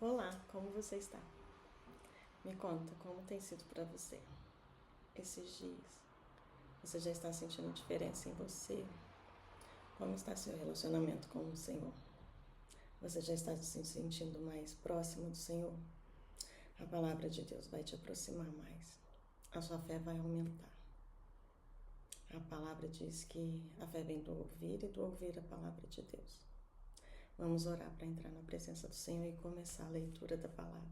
Olá, como você está? Me conta como tem sido para você esses dias. Você já está sentindo diferença em você? Como está seu relacionamento com o Senhor? Você já está se sentindo mais próximo do Senhor? A palavra de Deus vai te aproximar mais. A sua fé vai aumentar. A palavra diz que a fé vem do ouvir e do ouvir a palavra de Deus. Vamos orar para entrar na presença do Senhor e começar a leitura da palavra.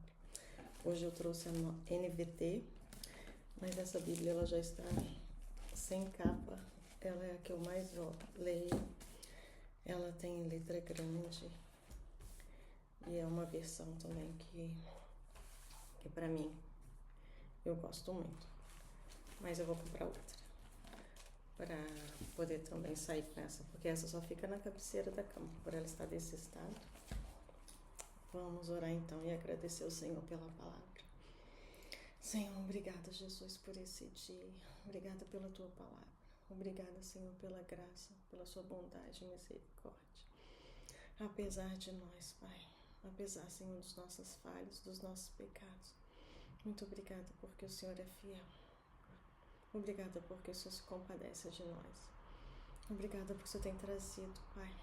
Hoje eu trouxe a NVT, mas essa Bíblia ela já está sem capa. Ela é a que eu mais leio. Ela tem letra grande e é uma versão também que para mim eu gosto muito. Mas eu vou comprar outra para poder também sair com essa, porque essa só fica na cabeceira da cama, por ela estar desse estado. Vamos orar então e agradecer ao Senhor pela palavra. Senhor, obrigada, Jesus, por esse dia. Obrigada pela tua palavra. Obrigada, Senhor, pela graça, pela sua bondade e misericórdia. Apesar de nós, Pai, apesar, Senhor, dos nossos falhas, dos nossos pecados, muito obrigada porque o Senhor é fiel. Obrigada porque o Senhor se compadece de nós. Obrigada porque o Senhor tem trazido, Pai,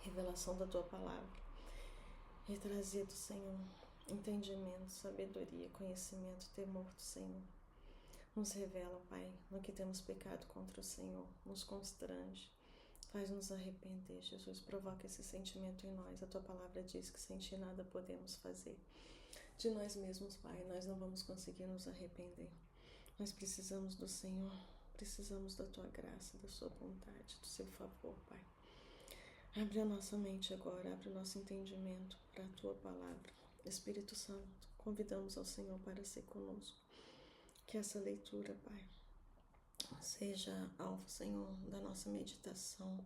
revelação da tua palavra e trazido, Senhor, entendimento, sabedoria, conhecimento, temor do Senhor. Nos revela, Pai, no que temos pecado contra o Senhor, nos constrange, faz-nos arrepender, Jesus, provoca esse sentimento em nós. A tua palavra diz que sem ti nada podemos fazer. De nós mesmos, Pai, nós não vamos conseguir nos arrepender. Nós precisamos do Senhor, precisamos da tua graça, da sua vontade, do seu favor, Pai. Abre a nossa mente agora, abre o nosso entendimento para a tua palavra. Espírito Santo, convidamos ao Senhor para ser conosco. Que essa leitura, Pai, seja alvo, Senhor, da nossa meditação.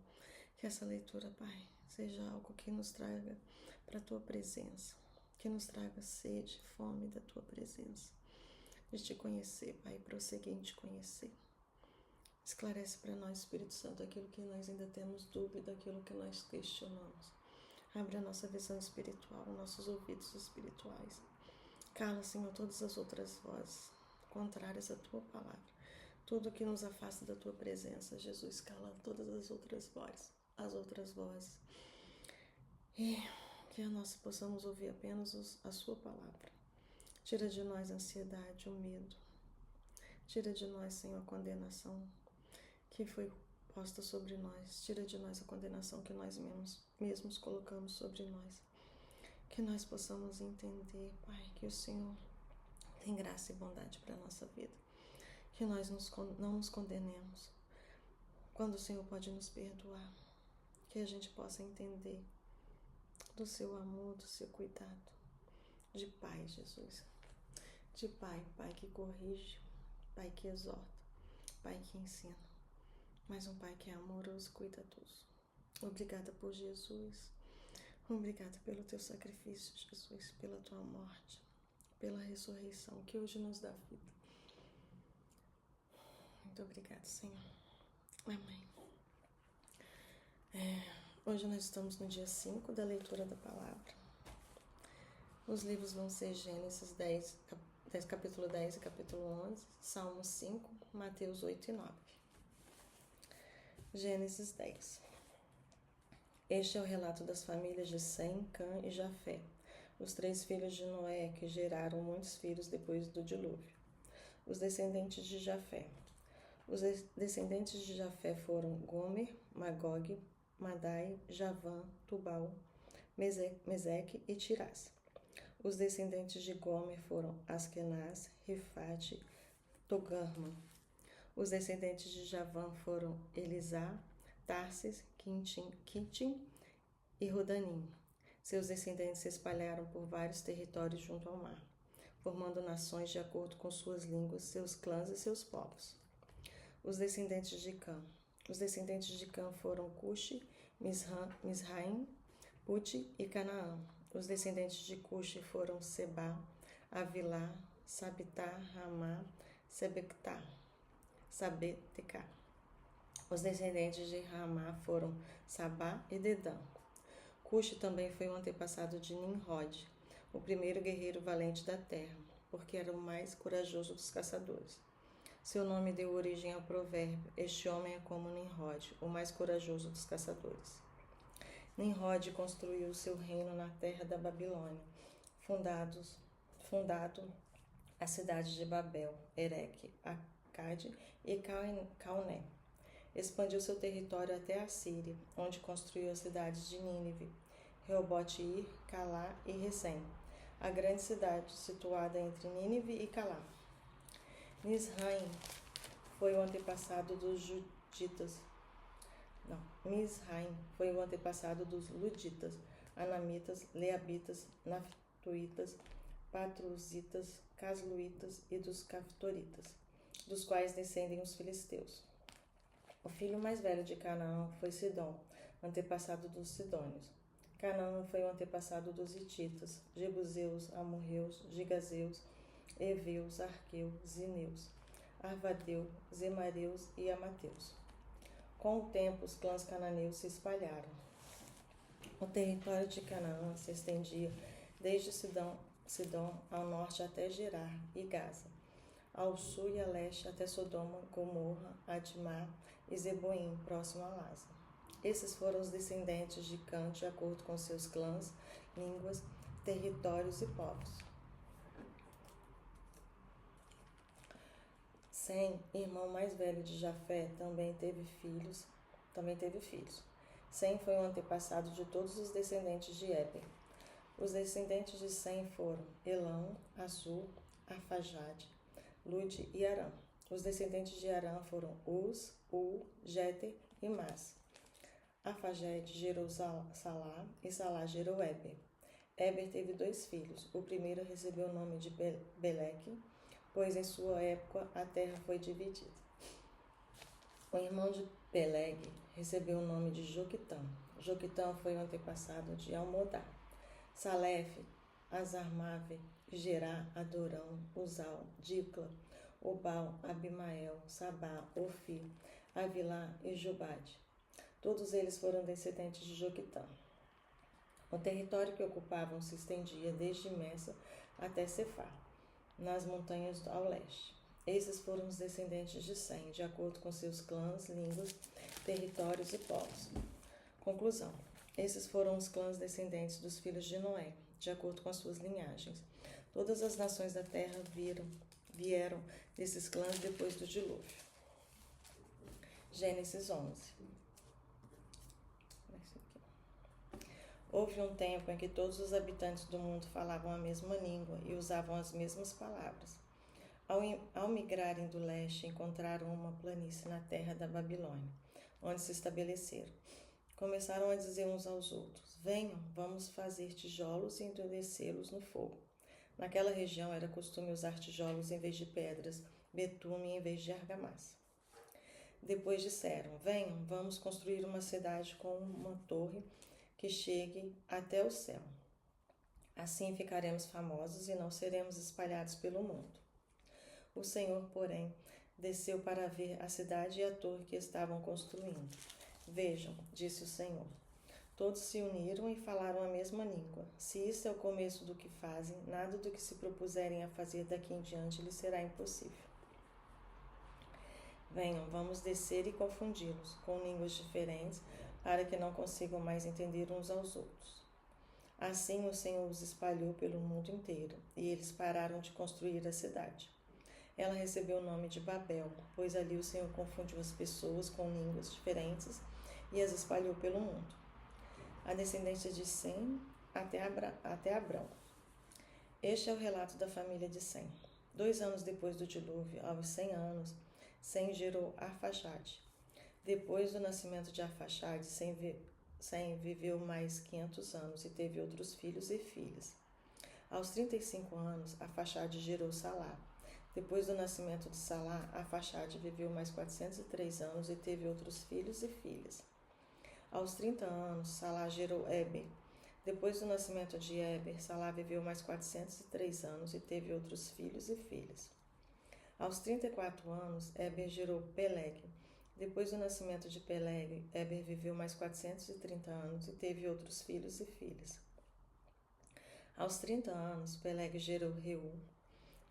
Que essa leitura, Pai, seja algo que nos traga para a tua presença. Que nos traga sede, fome da tua presença. De te conhecer, Pai, prosseguir em te conhecer. Esclarece para nós, Espírito Santo, aquilo que nós ainda temos dúvida, aquilo que nós questionamos. Abre a nossa visão espiritual, nossos ouvidos espirituais. Cala, Senhor, todas as outras vozes contrárias à tua palavra. Tudo que nos afasta da tua presença, Jesus, cala todas as outras vozes. E que nós possamos ouvir apenas a sua palavra. Tira de nós a ansiedade, o medo. Tira de nós, Senhor, a condenação que foi posta sobre nós. Tira de nós a condenação que nós mesmos colocamos sobre nós. Que nós possamos entender, Pai, que o Senhor tem graça e bondade para a nossa vida. Que nós não nos condenemos quando o Senhor pode nos perdoar. Que a gente possa entender do seu amor, do seu cuidado. De Pai, Jesus. De Pai, Pai que corrige, Pai que exorta, Pai que ensina. Mas um Pai que é amoroso e cuidadoso. Obrigada por Jesus. Obrigada pelo teu sacrifício, Jesus, pela tua morte, pela ressurreição que hoje nos dá vida. Muito obrigada, Senhor. Amém. Hoje nós estamos no dia 5 da leitura da palavra. Os livros vão ser Gênesis 10, capítulo 10 e capítulo 11, Salmos 5, Mateus 8 e 9. Gênesis 10. Este é o relato das famílias de Sem, Cã e Jafé, os 3 filhos de Noé que geraram muitos filhos depois do dilúvio. Os descendentes de Jafé. Os descendentes de Jafé foram Gomer, Magog, Madai, Javã, Tubal, Meseque e Tirás. Os descendentes de Gomer foram Askenaz, Rifate, Togarma. Os descendentes de Javã foram Elisá, Tarsis, Quitim e Rodanim. Seus descendentes se espalharam por vários territórios junto ao mar, formando nações de acordo com suas línguas, seus clãs e seus povos. Os descendentes de Cã. Os descendentes de Cã foram Cuxi, Misraim, Puti e Canaã. Os descendentes de Cuxi foram Sebá, Avilá, Sabitá, Ramá, Sabetecá. Os descendentes de Ramá foram Sabá e Dedã. Cuxi também foi um antepassado de Nimrod, o primeiro guerreiro valente da terra, porque era o mais corajoso dos caçadores. Seu nome deu origem ao provérbio: este homem é como Nimrod, o mais corajoso dos caçadores. Nimrod construiu seu reino na terra da Babilônia, fundado a cidade de Babel, Ereque, Acade e Calné. Expandiu seu território até a Síria, onde construiu as cidades de Nínive, Reobote-ir, Calá e Recém, a grande cidade situada entre Nínive e Calá. Misraim foi o antepassado dos Juditas. Misraim foi o antepassado dos Luditas, Anamitas, Leabitas, Naftuítas, Patruzitas, Casluítas e dos Caftoritas, dos quais descendem os filisteus. O filho mais velho de Canaã foi Sidom, antepassado dos Sidônios. Canaã foi o antepassado dos Hititas, Jebuseus, Amorreus, Gigazeus, Eveus, Arqueus, Zineus, Arvadeu, Zemareus e Amateus. Com o tempo, os clãs cananeus se espalharam. O território de Canaã se estendia desde Sidom ao norte até Gerar e Gaza, ao sul e a leste até Sodoma, Gomorra, Admá e Zeboim, próximo a Lasa. Esses foram os descendentes de Cã, de acordo com seus clãs, línguas, territórios e povos. Sem, irmão mais velho de Jafé, também teve filhos. Sem foi o antepassado de todos os descendentes de Éber. Os descendentes de Sem foram Elão, Assur, Arfaxade, Lude e Arã. Os descendentes de Arã foram Uz, Ul, Jéter e Mas. Arfaxade gerou Salá e Salá gerou Éber. Éber teve 2 filhos. O primeiro recebeu o nome de Beleque, pois em sua época a terra foi dividida. O irmão de Peleg recebeu o nome de Joquitã. Joquitã foi o antepassado de Almodá. Salefe, Azarmave, Gerá, Adorão, Uzal, Dicla, Obal, Abimael, Sabá, Ofi, Avilá e Jubade. Todos eles foram descendentes de Joquitã. O território que ocupavam se estendia desde Messa até Cefar, nas montanhas ao leste. Esses foram os descendentes de Sem, de acordo com seus clãs, línguas, territórios e povos. Conclusão. Esses foram os clãs descendentes dos filhos de Noé, de acordo com as suas linhagens. Todas as nações da terra vieram desses clãs depois do dilúvio. Gênesis 11. Houve um tempo em que todos os habitantes do mundo falavam a mesma língua e usavam as mesmas palavras. Ao migrarem do leste, encontraram uma planície na terra da Babilônia, onde se estabeleceram. Começaram a dizer uns aos outros: venham, vamos fazer tijolos e entulhecê-los no fogo. Naquela região era costume usar tijolos em vez de pedras, betume em vez de argamassa. Depois disseram: venham, vamos construir uma cidade com uma torre que chegue até o céu. Assim ficaremos famosos e não seremos espalhados pelo mundo. O Senhor, porém, desceu para ver a cidade e a torre que estavam construindo. Vejam, disse o Senhor, todos se uniram e falaram a mesma língua. Se isso é o começo do que fazem, nada do que se propuserem a fazer daqui em diante lhes será impossível. Venham, vamos descer e confundi-los com línguas diferentes, para que não consigam mais entender uns aos outros. Assim o Senhor os espalhou pelo mundo inteiro, e eles pararam de construir a cidade. Ela recebeu o nome de Babel, pois ali o Senhor confundiu as pessoas com línguas diferentes e as espalhou pelo mundo. A descendência de Sem até Abrão. Este é o relato da família de Sem. 2 anos depois do dilúvio, aos 100 anos, Sem gerou Arfaxade. Depois do nascimento de Arfaxade, Sem viveu mais 500 anos e teve outros filhos e filhas. Aos 35 anos, Arfaxade gerou Salá. Depois do nascimento de Salá, Arfaxade viveu mais 403 anos e teve outros filhos e filhas. Aos 30 anos, Salá gerou Éber. Depois do nascimento de Éber, Salá viveu mais 403 anos e teve outros filhos e filhas. Aos 34 anos, Éber gerou Peleg. Depois do nascimento de Peleg, Eber viveu mais 430 anos e teve outros filhos e filhas. Aos 30 anos, Peleg gerou Reu.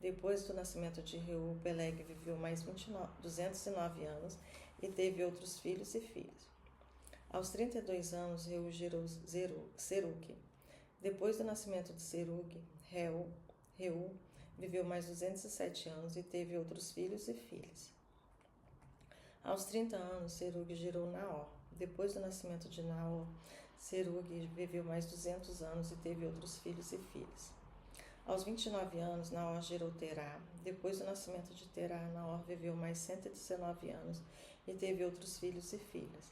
Depois do nascimento de Reu, Peleg viveu mais 209 anos e teve outros filhos e filhas. Aos 32 anos, Reu gerou Serug. Depois do nascimento de Serug, Reu viveu mais 207 anos e teve outros filhos e filhas. Aos 30 anos, Serug gerou Naor. Depois do nascimento de Naor, Serug viveu mais 200 anos e teve outros filhos e filhas. Aos 29 anos, Naor gerou Terá. Depois do nascimento de Terá, Naor viveu mais 119 anos e teve outros filhos e filhas.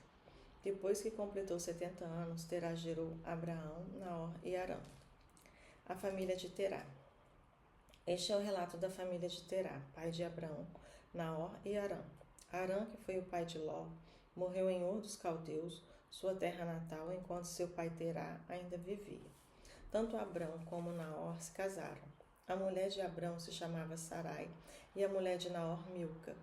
Depois que completou 70 anos, Terá gerou Abraão, Naor e Arã. A família de Terá. Este é o relato da família de Terá, pai de Abraão, Naor e Arã. Arã, que foi o pai de Ló, morreu em Ur dos Caldeus, sua terra natal, enquanto seu pai Terá ainda vivia. Tanto Abrão como Naor se casaram. A mulher de Abrão se chamava Sarai e a mulher de Naor Milca.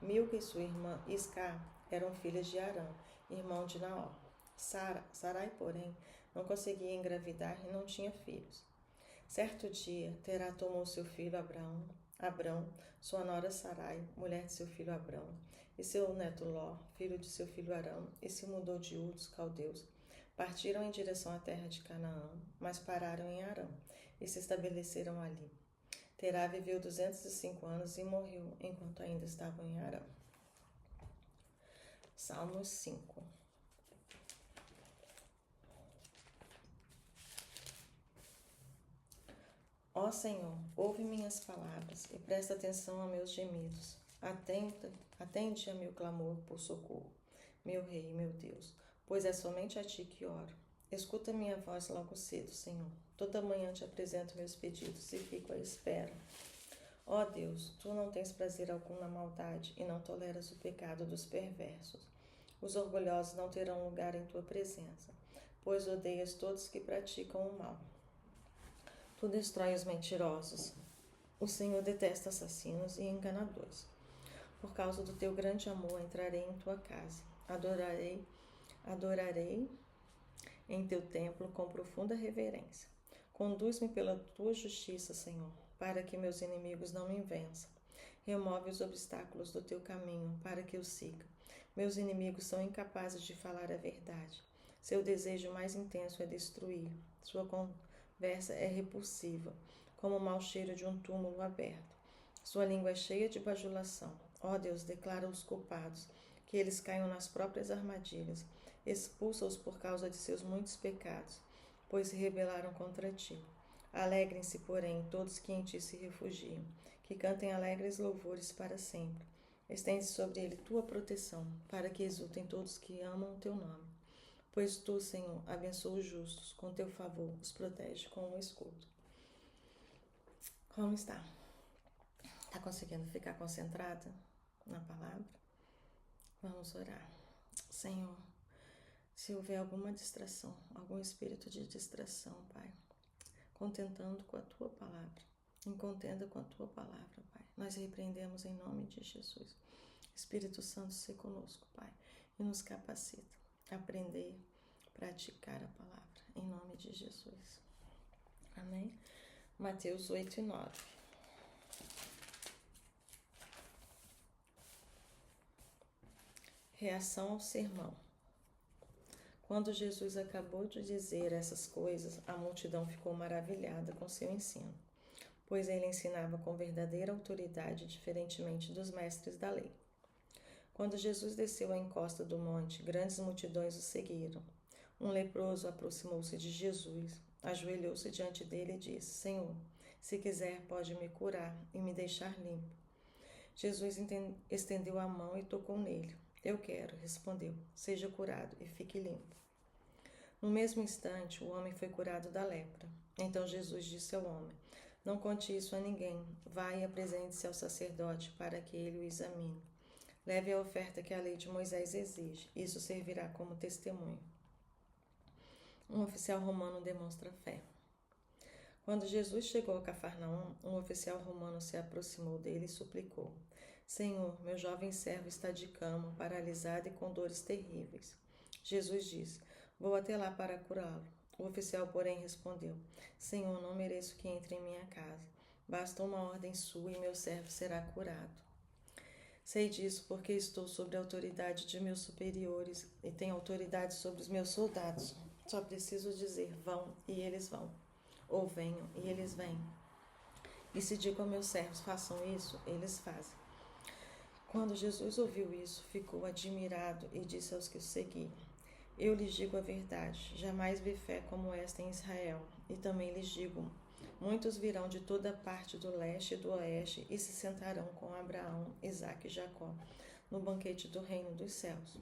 Milca e sua irmã Isca eram filhas de Arã, irmão de Naor. Sarai, porém, não conseguia engravidar e não tinha filhos. Certo dia, Terá tomou seu filho Abrão, sua nora Sarai, mulher de seu filho Abrão, e seu neto Ló, filho de seu filho Arão, e se mudou de Ur dos Caldeus. Partiram em direção à terra de Canaã, mas pararam em Arã, e se estabeleceram ali. Terá viveu 205 anos e morreu enquanto ainda estavam em Arã. Salmos 5. Ó Senhor, ouve minhas palavras e presta atenção a meus gemidos. Atende a meu clamor por socorro, meu Rei e meu Deus, pois é somente a ti que oro. Escuta minha voz logo cedo, Senhor. Toda manhã te apresento meus pedidos e fico à espera. Ó Deus, tu não tens prazer algum na maldade e não toleras o pecado dos perversos. Os orgulhosos não terão lugar em tua presença, pois odeias todos que praticam o mal. Tu destrói os mentirosos. O Senhor detesta assassinos e enganadores. Por causa do teu grande amor, entrarei em tua casa. Adorarei em teu templo com profunda reverência. Conduz-me pela tua justiça, Senhor, para que meus inimigos não me vençam. Remove os obstáculos do teu caminho, para que eu siga. Meus inimigos são incapazes de falar a verdade. Seu desejo mais intenso é destruir. Sua conversa é repulsiva, como o mau cheiro de um túmulo aberto. Sua língua é cheia de bajulação. Ó Deus, declara os culpados, que eles caiam nas próprias armadilhas. Expulsa-os por causa de seus muitos pecados, pois se rebelaram contra ti. Alegrem-se, porém, todos que em ti se refugiam, que cantem alegres louvores para sempre. Estende sobre ele tua proteção, para que exultem todos que amam o teu nome. Pois tu, Senhor, abençoa os justos, com teu favor os protege com um escudo. Como está? Está conseguindo ficar concentrada na palavra? Vamos orar. Senhor, se houver alguma distração, algum espírito de distração, Pai, contentando com a Tua palavra, em contenda com a Tua palavra, Pai, nós repreendemos em nome de Jesus. Espírito Santo, se conosco, Pai, e nos capacita a aprender, praticar a palavra, em nome de Jesus. Amém? Mateus 8 e 9. Reação ao sermão. Quando Jesus acabou de dizer essas coisas, a multidão ficou maravilhada com seu ensino, pois ele ensinava com verdadeira autoridade, diferentemente dos mestres da lei. Quando Jesus desceu à encosta do monte, grandes multidões o seguiram. Um leproso aproximou-se de Jesus, ajoelhou-se diante dele e disse: Senhor, se quiser, pode me curar e me deixar limpo. Jesus estendeu a mão e tocou nele. Eu quero, respondeu, seja curado e fique limpo. No mesmo instante, o homem foi curado da lepra. Então Jesus disse ao homem: Não conte isso a ninguém. Vá e apresente-se ao sacerdote para que ele o examine. Leve a oferta que a lei de Moisés exige. Isso servirá como testemunho. Um oficial romano demonstra fé. Quando Jesus chegou a Cafarnaum, um oficial romano se aproximou dele e suplicou: Senhor, meu jovem servo está de cama, paralisado e com dores terríveis. Jesus disse: Vou até lá para curá-lo. O oficial, porém, respondeu: Senhor, não mereço que entre em minha casa. Basta uma ordem sua e meu servo será curado. Sei disso porque estou sob a autoridade de meus superiores e tenho autoridade sobre os meus soldados. Só preciso dizer: vão, e eles vão. Ou venham, e eles vêm. E se digo a meus servos: façam isso, eles fazem. Quando Jesus ouviu isso, ficou admirado e disse aos que o seguiam: Eu lhes digo a verdade, jamais vi fé como esta em Israel. E também lhes digo: muitos virão de toda a parte do leste e do oeste e se sentarão com Abraão, Isaque e Jacó no banquete do reino dos céus.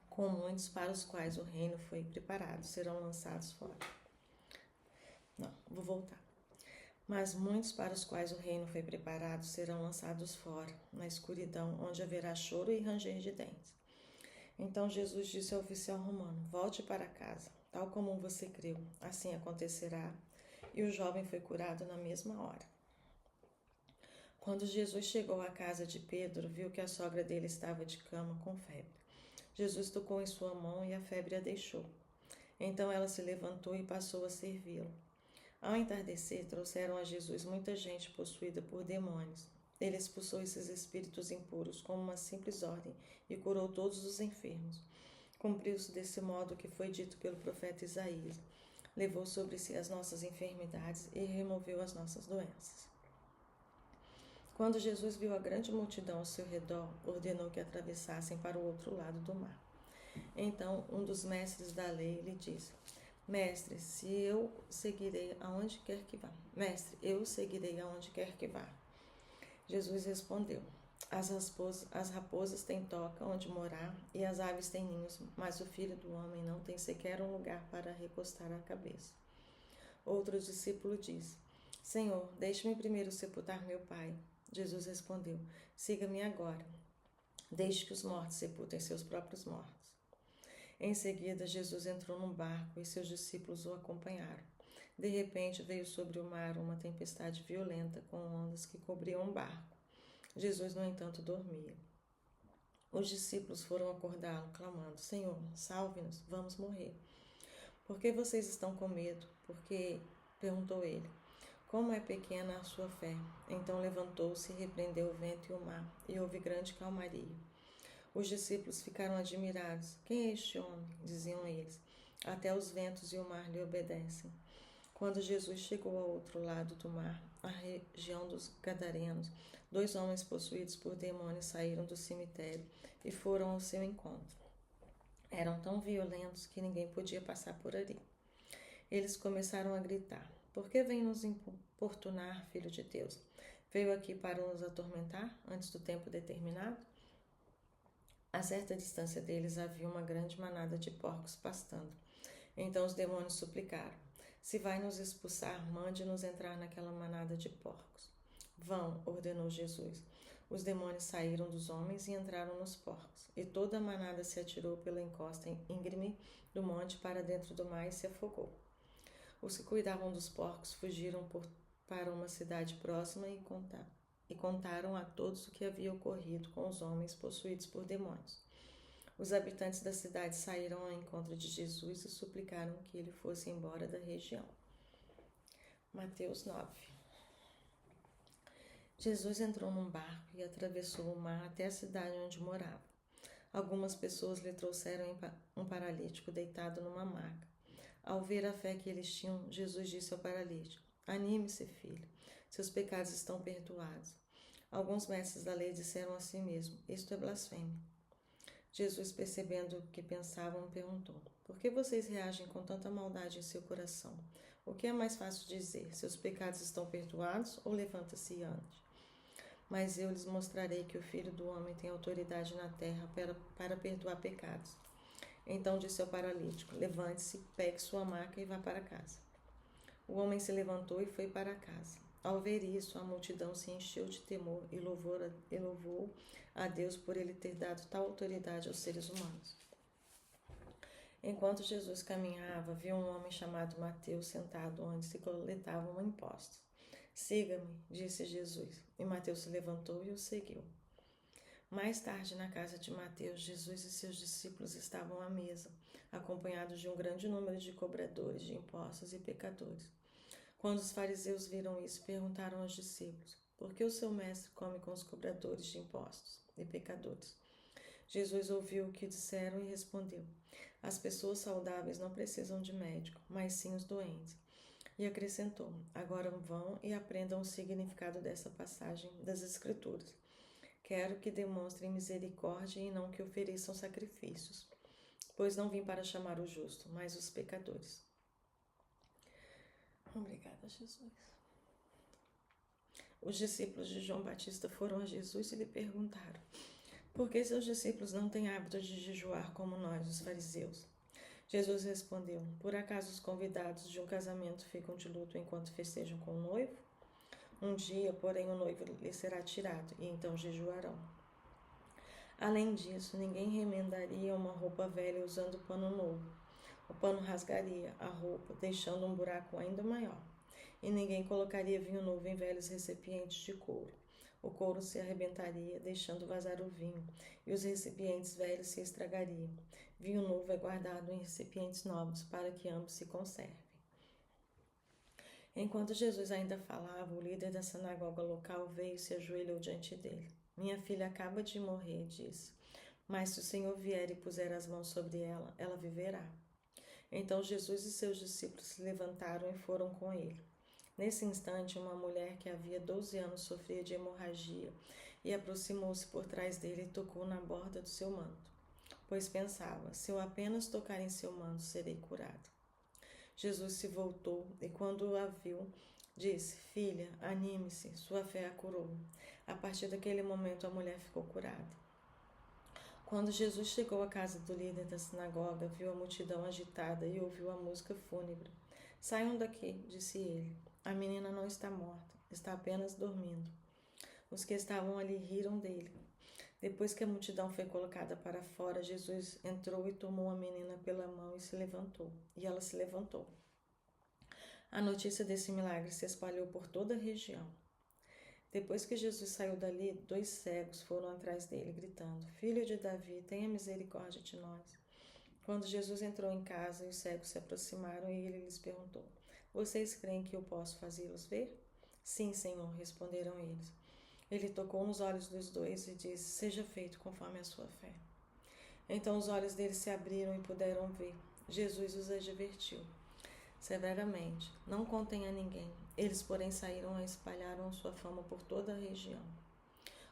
Com muitos para os quais o reino foi preparado, serão lançados fora. Não, vou voltar. Mas muitos para os quais o reino foi preparado serão lançados fora, na escuridão, onde haverá choro e ranger de dentes. Então Jesus disse ao oficial romano: Volte para casa, tal como você creu, assim acontecerá. E o jovem foi curado na mesma hora. Quando Jesus chegou à casa de Pedro, viu que a sogra dele estava de cama com febre. Jesus tocou em sua mão e a febre a deixou. Então ela se levantou e passou a servi-lo. Ao entardecer, trouxeram a Jesus muita gente possuída por demônios. Ele expulsou esses espíritos impuros com uma simples ordem e curou todos os enfermos. Cumpriu-se desse modo o que foi dito pelo profeta Isaías. Levou sobre si as nossas enfermidades e removeu as nossas doenças. Quando Jesus viu a grande multidão ao seu redor, ordenou que atravessassem para o outro lado do mar. Então, um dos mestres da lei lhe disse: Mestre, eu seguirei aonde quer que vá. Mestre, eu seguirei aonde quer que vá. Jesus respondeu: As raposas têm toca onde morar e as aves têm ninhos, mas o Filho do Homem não tem sequer um lugar para recostar a cabeça. Outro discípulo disse: Senhor, deixe-me primeiro sepultar meu pai. Jesus respondeu: Siga-me agora. Deixe que os mortos sepultem seus próprios mortos. Em seguida, Jesus entrou num barco e seus discípulos o acompanharam. De repente, veio sobre o mar uma tempestade violenta com ondas que cobriam o barco. Jesus, no entanto, dormia. Os discípulos foram acordá-lo, clamando: Senhor, salve-nos, vamos morrer. Por que vocês estão com medo? Perguntou ele. Como é pequena a sua fé? Então levantou-se e repreendeu o vento e o mar, e houve grande calmaria. Os discípulos ficaram admirados. Quem é este homem? Diziam eles. Até os ventos e o mar lhe obedecem. Quando Jesus chegou ao outro lado do mar, a região dos Gadarenos, 2 homens possuídos por demônios saíram do cemitério e foram ao seu encontro. Eram tão violentos que ninguém podia passar por ali. Eles começaram a gritar: Por que vem nos importunar, Filho de Deus? Veio aqui para nos atormentar antes do tempo determinado? A certa distância deles havia uma grande manada de porcos pastando. Então os demônios suplicaram: Se vai nos expulsar, mande-nos entrar naquela manada de porcos. Vão, ordenou Jesus. Os demônios saíram dos homens e entraram nos porcos, e toda a manada se atirou pela encosta íngreme do monte para dentro do mar e se afogou. Os que cuidavam dos porcos fugiram para uma cidade próxima e contaram a todos o que havia ocorrido com os homens possuídos por demônios. Os habitantes da cidade saíram ao encontro de Jesus e suplicaram que ele fosse embora da região. Mateus 9. Jesus entrou num barco e atravessou o mar até a cidade onde morava. Algumas pessoas lhe trouxeram um paralítico deitado numa maca. Ao ver a fé que eles tinham, Jesus disse ao paralítico: Anime-se, filho, seus pecados estão perdoados. Alguns mestres da lei disseram a si mesmo: Isto é blasfêmia. Jesus, percebendo o que pensavam, perguntou: Por que vocês reagem com tanta maldade em seu coração? O que é mais fácil dizer: Seus pecados estão perdoados, ou levanta-se e ande? Mas eu lhes mostrarei que o Filho do Homem tem autoridade na terra para perdoar pecados. Então disse ao paralítico: Levante-se, pegue sua maca e vá para casa. O homem se levantou e foi para casa. Ao ver isso, a multidão se encheu de temor e louvou a Deus por ele ter dado tal autoridade aos seres humanos. Enquanto Jesus caminhava, viu um homem chamado Mateus sentado onde se coletavam impostos. Siga-me, disse Jesus, e Mateus se levantou e o seguiu. Mais tarde, na casa de Mateus, Jesus e seus discípulos estavam à mesa, acompanhados de um grande número de cobradores de impostos e pecadores. Quando os fariseus viram isso, perguntaram aos discípulos: por que o seu mestre come com os cobradores de impostos e pecadores? Jesus ouviu o que disseram e respondeu: as pessoas saudáveis não precisam de médico, mas sim os doentes. E acrescentou: agora vão e aprendam o significado dessa passagem das Escrituras. Quero que demonstrem misericórdia e não que ofereçam sacrifícios, pois não vim para chamar o justo, mas os pecadores. Obrigada, Jesus. Os discípulos de João Batista foram a Jesus e lhe perguntaram: por que seus discípulos não têm hábito de jejuar como nós, os fariseus? Jesus respondeu: por acaso os convidados de um casamento ficam de luto enquanto festejam com o noivo? Um dia, porém, o noivo lhe será tirado, e então jejuarão. Além disso, ninguém remendaria uma roupa velha usando pano novo. O pano rasgaria a roupa, deixando um buraco ainda maior. E ninguém colocaria vinho novo em velhos recipientes de couro. O couro se arrebentaria, deixando vazar o vinho, e os recipientes velhos se estragariam. Vinho novo é guardado em recipientes novos, para que ambos se conservem. Enquanto Jesus ainda falava, o líder da sinagoga local veio e se ajoelhou diante dele. Minha filha acaba de morrer, disse, mas se o Senhor vier e puser as mãos sobre ela, ela viverá. Então Jesus e seus discípulos se levantaram e foram com ele. Nesse instante, uma mulher que havia 12 anos sofria de hemorragia e aproximou-se por trás dele e tocou na borda do seu manto, pois pensava: se eu apenas tocar em seu manto, serei curado. Jesus se voltou e, quando a viu, disse: filha, anime-se, sua fé a curou. A partir daquele momento, a mulher ficou curada. Quando Jesus chegou à casa do líder da sinagoga, viu a multidão agitada e ouviu a música fúnebre. Saiam daqui, disse ele. A menina não está morta, está apenas dormindo. Os que estavam ali riram dele. Depois que a multidão foi colocada para fora, Jesus entrou e tomou a menina pela mão e se levantou. E ela se levantou. A notícia desse milagre se espalhou por toda a região. Depois que Jesus saiu dali, 2 cegos foram atrás dele, gritando: Filho de Davi, tenha misericórdia de nós. Quando Jesus entrou em casa, os cegos se aproximaram e ele lhes perguntou: Vocês creem que eu posso fazê-los ver? Sim, Senhor, responderam eles. Ele tocou nos olhos dos 2 e disse: Seja feito conforme a sua fé. Então os olhos deles se abriram e puderam ver. Jesus os advertiu severamente: não contem a ninguém. Eles, porém, saíram e espalharam sua fama por toda a região.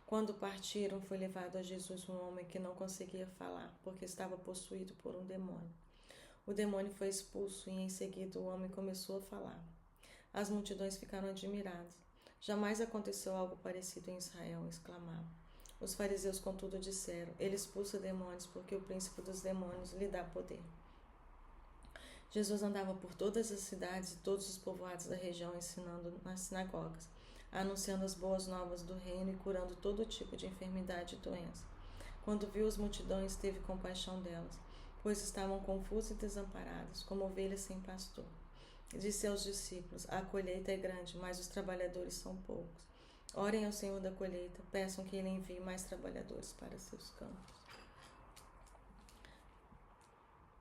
Quando partiram, foi levado a Jesus um homem que não conseguia falar, porque estava possuído por um demônio. O demônio foi expulso e, em seguida, o homem começou a falar. As multidões ficaram admiradas. Jamais aconteceu algo parecido em Israel, exclamavam. Os fariseus, contudo, disseram: ele expulsa demônios porque o príncipe dos demônios lhe dá poder. Jesus andava por todas as cidades e todos os povoados da região, ensinando nas sinagogas, anunciando as boas novas do reino e curando todo tipo de enfermidade e doença. Quando viu as multidões, teve compaixão delas, pois estavam confusas e desamparadas, como ovelhas sem pastor. Disse aos discípulos: a colheita é grande, mas os trabalhadores são poucos. Orem ao Senhor da colheita, peçam que Ele envie mais trabalhadores para seus campos.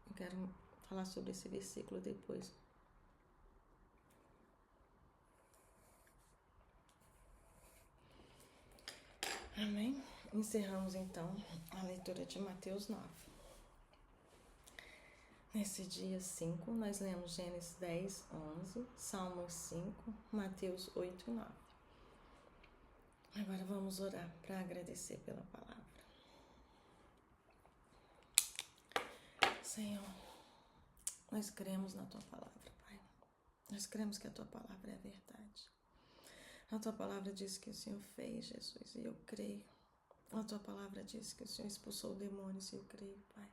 Eu quero falar sobre esse versículo depois. Amém? Encerramos então a leitura de Mateus 9. Nesse dia 5, nós lemos Gênesis 10, 11, Salmos 5, Mateus 8 e 9. Agora vamos orar para agradecer pela palavra. Senhor, nós cremos na Tua palavra, Pai. Nós cremos que a Tua palavra é a verdade. A Tua palavra diz que o Senhor fez, Jesus, e eu creio. A Tua palavra diz que o Senhor expulsou demônios e eu creio, Pai.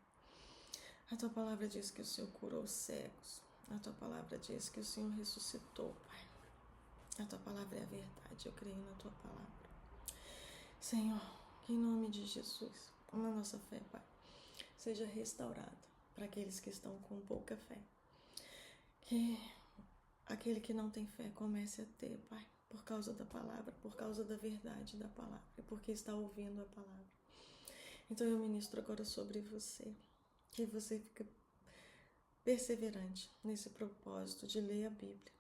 A Tua palavra diz que o Senhor curou os cegos. A Tua palavra diz que o Senhor ressuscitou, Pai. A Tua palavra é a verdade, eu creio na Tua palavra. Senhor, que em nome de Jesus, a nossa fé, Pai, seja restaurada para aqueles que estão com pouca fé. Que aquele que não tem fé comece a ter, Pai, por causa da palavra, por causa da verdade da palavra, porque está ouvindo a palavra. Então eu ministro agora sobre você, que você fique perseverante nesse propósito de ler a Bíblia.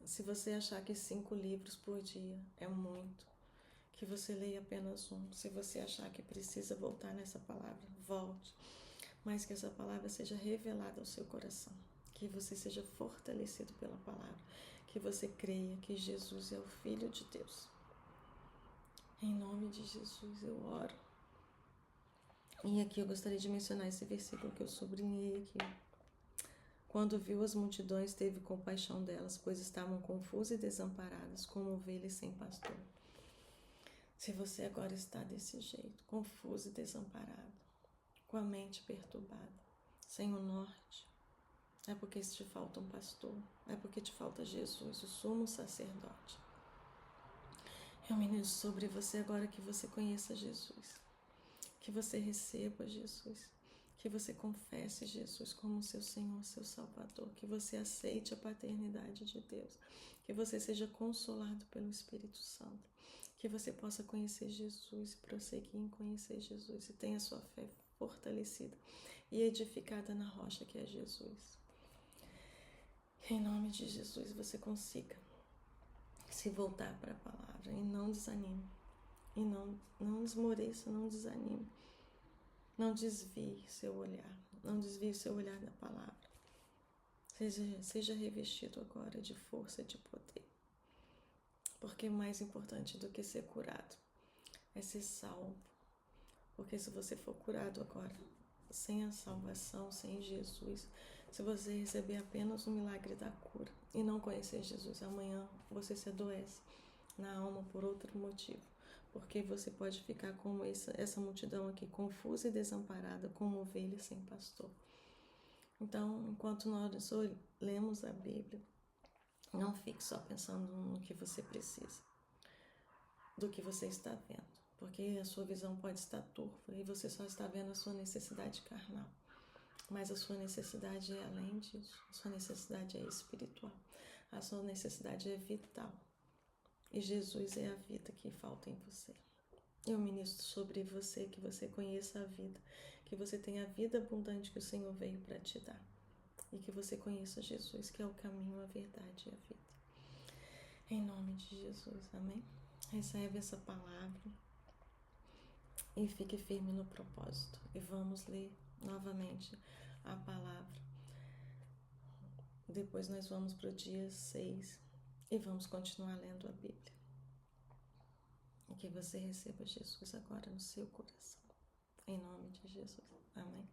Se você achar que 5 livros por dia é muito, que você leia apenas um. Se você achar que precisa voltar nessa palavra, volte. Mas que essa palavra seja revelada ao seu coração. Que você seja fortalecido pela palavra. Que você creia que Jesus é o Filho de Deus. Em nome de Jesus eu oro. E aqui eu gostaria de mencionar esse versículo que eu sublinhei aqui. Quando viu as multidões, teve compaixão delas, pois estavam confusas e desamparadas, como ovelhas sem pastor. Se você agora está desse jeito, confuso e desamparado, com a mente perturbada, sem o norte, é porque te falta um pastor, é porque te falta Jesus, o sumo sacerdote. Eu ministro sobre você agora que você conheça Jesus, que você receba Jesus, que você confesse Jesus como seu Senhor, seu Salvador, que você aceite a paternidade de Deus, que você seja consolado pelo Espírito Santo, que você possa conhecer Jesus e prosseguir em conhecer Jesus e tenha sua fé fortalecida e edificada na rocha que é Jesus. Em nome de Jesus você consiga se voltar para a palavra e não desanime, e não esmoreça, não desanime. Não desvie seu olhar, não desvie seu olhar da palavra. Seja revestido agora de força e de poder. Porque mais importante do que ser curado é ser salvo. Porque se você for curado agora, sem a salvação, sem Jesus, se você receber apenas o milagre da cura e não conhecer Jesus, amanhã você se adoece na alma por outro motivo. Porque você pode ficar como essa multidão aqui, confusa e desamparada, como ovelha sem pastor. Então, enquanto nós lemos a Bíblia, não fique só pensando no que você precisa, do que você está vendo. Porque a sua visão pode estar turva e você só está vendo a sua necessidade carnal. Mas a sua necessidade é além disso, a sua necessidade é espiritual, a sua necessidade é vital. E Jesus é a vida que falta em você. Eu ministro sobre você, que você conheça a vida, que você tenha a vida abundante que o Senhor veio para te dar. E que você conheça Jesus, que é o caminho, a verdade e a vida. Em nome de Jesus, amém? Recebe essa palavra e fique firme no propósito. E vamos ler novamente a palavra. Depois nós vamos para o dia 6 e vamos continuar lendo a Bíblia. E que você receba Jesus agora no seu coração. Em nome de Jesus. Amém.